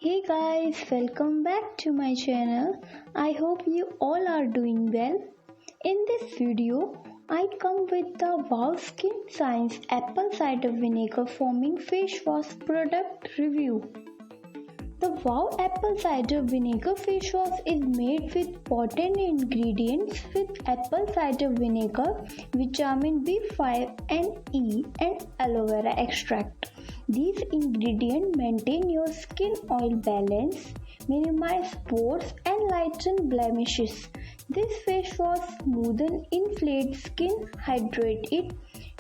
Hey guys, welcome back to my channel. I hope you all are doing well. In this video, I come with the Wow Skin Science Apple Cider Vinegar Foaming Face Wash product review. The Wow Apple Cider Vinegar Face Wash is made with potent ingredients with apple cider vinegar, vitamin B5 and E, and aloe vera extract. These ingredients maintain your skin oil balance, minimize pores and lighten blemishes. This face wash smoothens inflamed skin, hydrates it,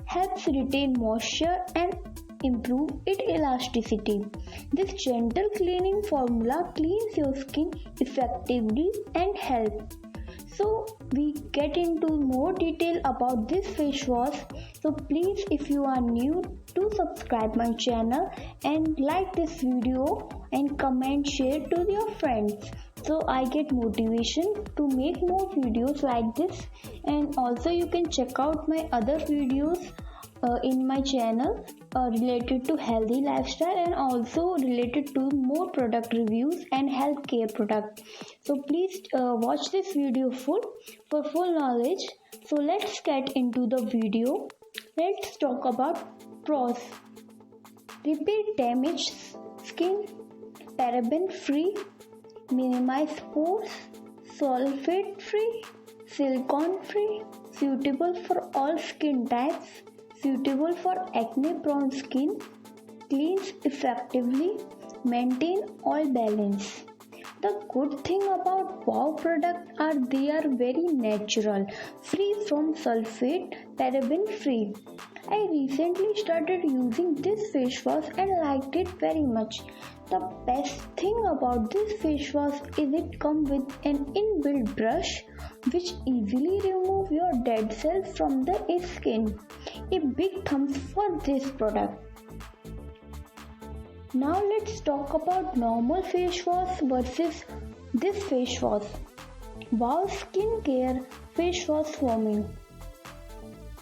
helps retain moisture and improve its elasticity. This gentle cleaning formula cleans your skin effectively and helps. So we get into more detail about this face wash. So please, if you are new, to subscribe my channel and like this video and comment, share to your friends. So I get motivation to make more videos like this, and also you can check out my other videos in my channel related to healthy lifestyle and also related to more product reviews and healthcare product. So please watch this video for full knowledge. So let's get into the video. Let's talk about pros. Repair damaged skin, paraben free, minimize pores, sulfate free, silicone free, suitable for all skin types, suitable for acne prone skin, cleans effectively, maintain oil balance. The good thing about Wow products are they are very natural, free from sulfate, paraben free. I recently started using this face wash and liked it very much. The best thing about this face wash is it comes with an inbuilt brush which easily removes your dead cells from the skin. A big thumbs for this product. Now let's talk about normal face wash versus this face wash. Wow Skincare Face Wash Foaming.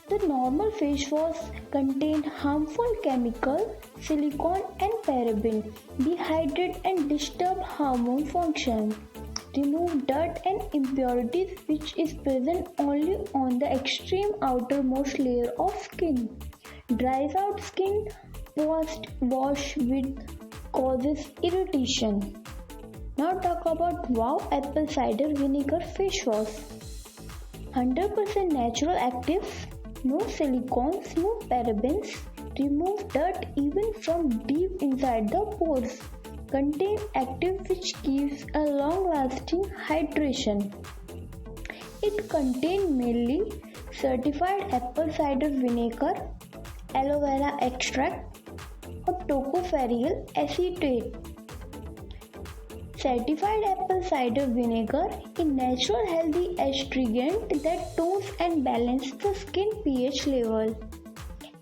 The normal face wash contains harmful chemicals, silicone and paraben, dehydrate and disturb hormone function, remove dirt and impurities which is present only on the extreme outermost layer of skin, dries out skin post wash with causes irritation. Now talk about Wow Apple Cider Vinegar Face Wash. 100% natural active, no silicones, no parabens, remove dirt even from deep inside the pores, contain active which gives a long lasting hydration. It contains mainly certified apple cider vinegar, aloe vera extract or tocopherol acetate. Certified apple cider vinegar is natural healthy astringent that tones and balances the skin pH level.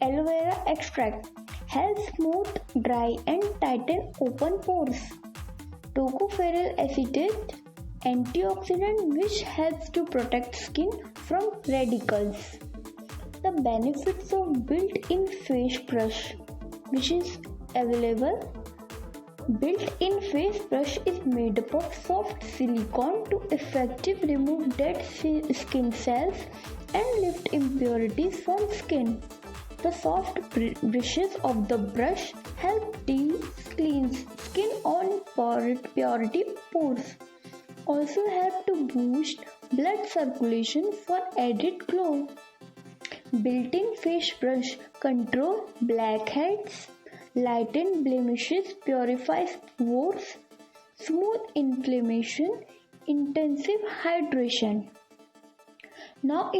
Aloe vera extract helps smooth, dry and tighten open pores. Tocopherol acetate antioxidant which helps to protect skin from radicals. The benefits of built-in face brush which is available. Built-in face brush is made up of soft silicone to effectively remove dead skin cells and lift impurities from skin. The soft brushes of the brush help cleanse skin on purity pores. Also help to boost blood circulation for added glow. Built-in face brush control blackheads, lighten blemishes, purifies pores, smooth inflammation, intensive hydration. Now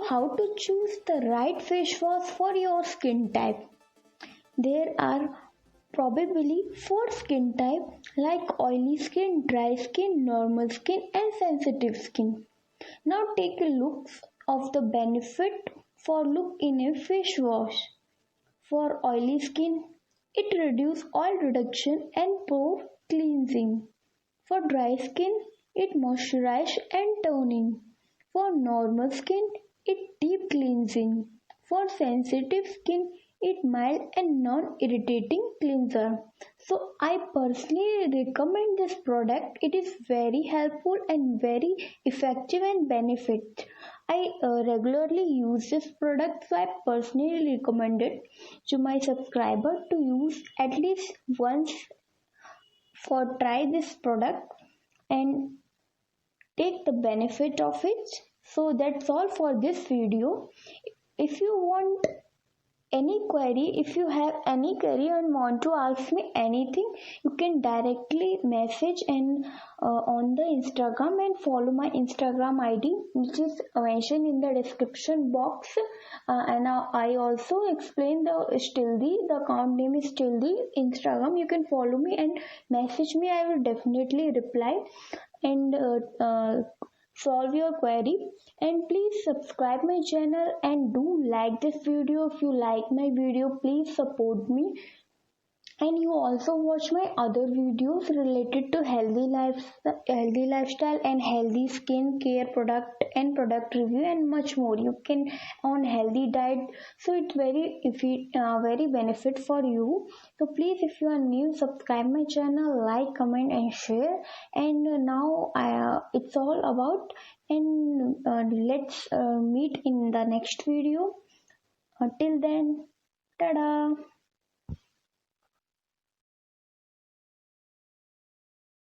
how to choose the right face wash for your skin type. There are probably 4 skin types like oily skin, dry skin, normal skin and sensitive skin. Now take a look of the benefit for look in a face wash. For oily skin, it reduces oil reduction and pore cleansing. For dry skin, it moisturizes and toning. For normal skin, it deep cleansing. For sensitive skin, it mild and non-irritating cleanser. So I personally recommend this product. It is very helpful and very effective and benefit. I regularly use this product, so I personally recommend it to my subscriber to use at least once for try this product and take the benefit of it. So that's all for this video. If you want any query, if you have any query and want to ask me anything, you can directly message and on the Instagram, and follow my Instagram ID, which is mentioned in the description box. And I also explain the account name is still the Instagram. You can follow me and message me. I will definitely reply and solve your query. And please subscribe my channel and do like this video. If you like my video, please support me. And you also watch my other videos related to healthy lifestyle and healthy skin care product and product review and much more. You can on healthy diet, so it's very benefit for you. So please, if you are new, subscribe my channel, like, comment, and share. And now it's all about. And let's meet in the next video. Till then, tada.